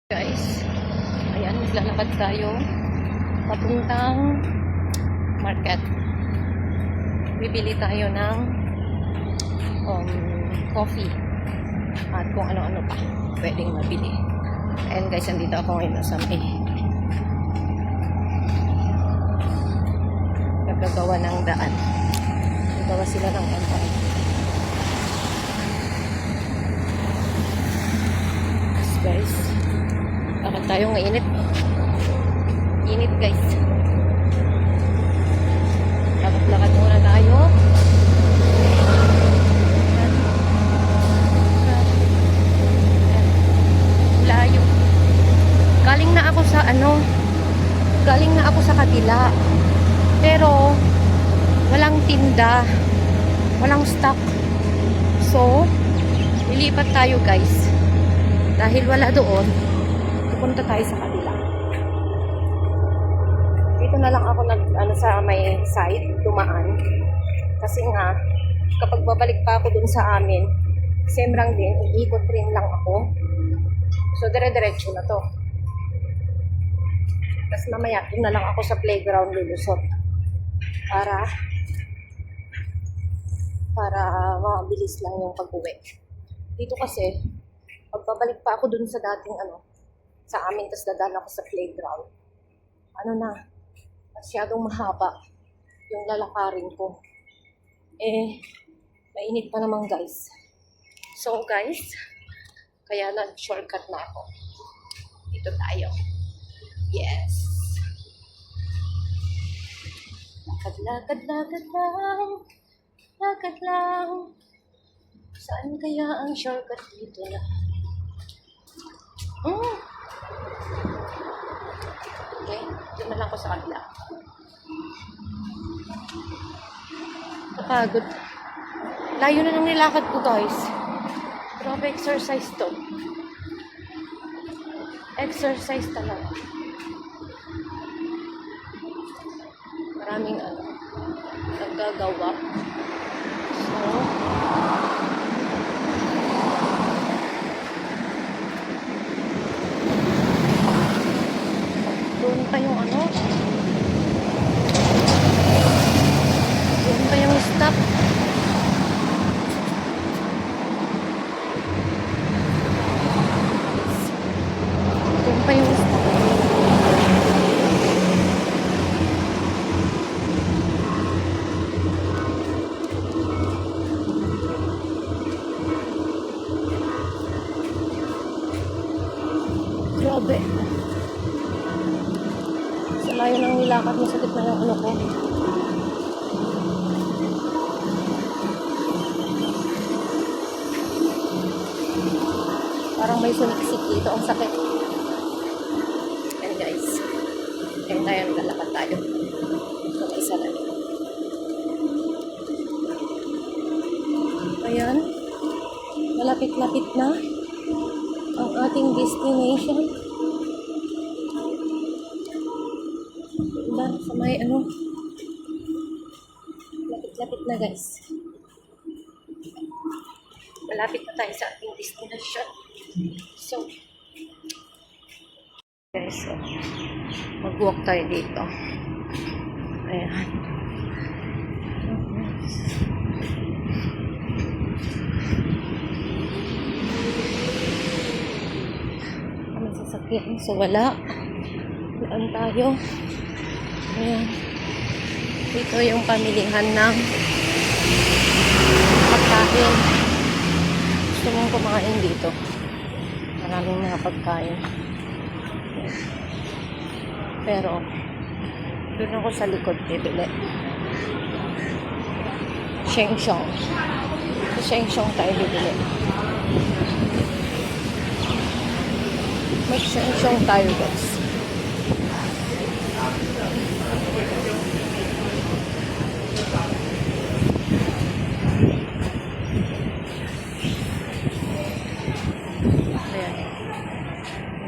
Guys, ayan, maglalakad tayo papuntang market. Bibili tayo ng coffee at kung ano-ano pa pwedeng mabili. Ayan guys, andito ako ngayon sa may nagagawa ng daan. Nagawa sila ng kampay. Guys, lakad tayo ng init. Init guys. Lakad muna tayo. Layo. Galing na ako sa galing na ako sa kabila. Pero walang tinda. Walang stock. So, lilipat tayo guys. Dahil wala doon, pupunta tayo sa kabila. Dito na lang ako sa may side, dumaan. Kasi nga, kapag babalik pa ako dun sa amin, semrang din, iikot rin lang ako. So, dire-diretso na to. Tapos mamaya, dun na lang ako sa playground lulusot. Para mabilis lang yung pag-uwi. Dito kasi, pagbabalik pa ako dun sa dating sa amin, tas dadaan ako sa playground. Masyadong mahaba yung lalakarin ko. Mainit pa naman guys. So guys, kaya nag-shortcut na ako. Dito tayo. Yes. Lakad lang. Lakad lang. Saan kaya ang shortcut dito na? Okay, doon na lang ko sa kabila. Kapagod. Layo na nang nilakad ko guys. Grabe exercise to. Exercise talaga. Maraming naggagawa. So, doon pa yung doon pa yung stop. Doon pa yung stop. Grabe. Layo nang nilakad mo, sakit na yung ko. Parang may sumiksik dito. Ang sakit. Ayan guys. Ayan tayo, naglalakad tayo. Ito may isa na. Ayan. Malapit-lapit na ang ating destination. Sa may lapit-lapit na guys. Malapit na tayo sa ating destination. So guys, mag-walk tayo dito. Ayan. Kami sasakyan. So wala. Laan tayo. Ayan. Dito yung pamilihan ng pagkain. Gusto mong kumain dito. Maraming mga pagkain. Ayan. Pero, doon ako sa likod bibili. Shengshong. Sa Shengshong tayo bibili. May Shengshong tayo guys.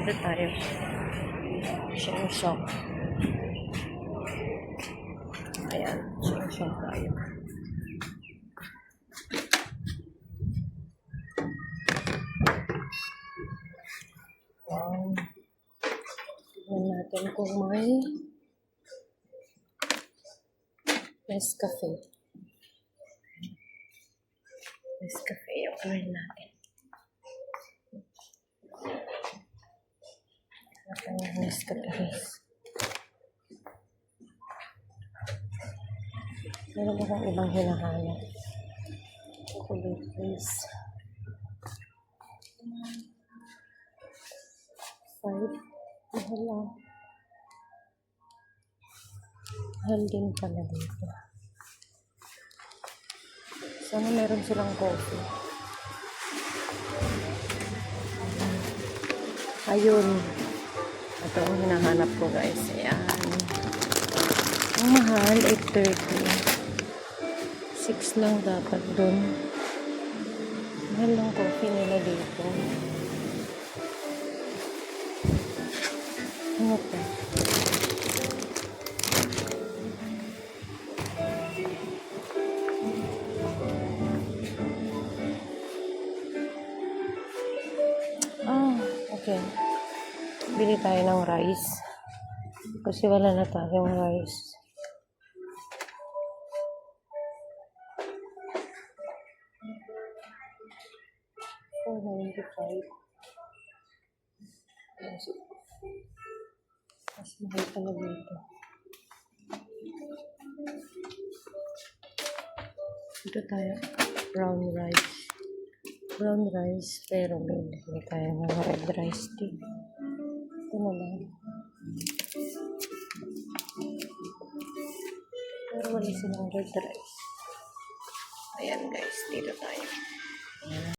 Dito tayo. Shengshong. Ayan, Shengshong tayo. Wow. Tignan natin kung may Nescafe. Nescafe yung order natin. Ito yung Nescafe. Meron ba kang ibang hinahanap? Chocolate please. 5. Mahal lang. Mahal din pala dito. Sana meron silang coffee. Ayun. Ito ang hinahanap ko guys. Ayan. Ang mahal, 8.30. 6 lang dapat dun. Mahal lang coffee nila dito. Ano pa? Okay. Bili tayo ng rice. Kasi wala na tayong rice. $4.95. Mas mahal pala dito. Ito tayo. Brown rice. Brown rice, pero hindi tayo ng red rice tea. Ito na lang. Pero wala silang red rice. Ayan guys, dito tayo.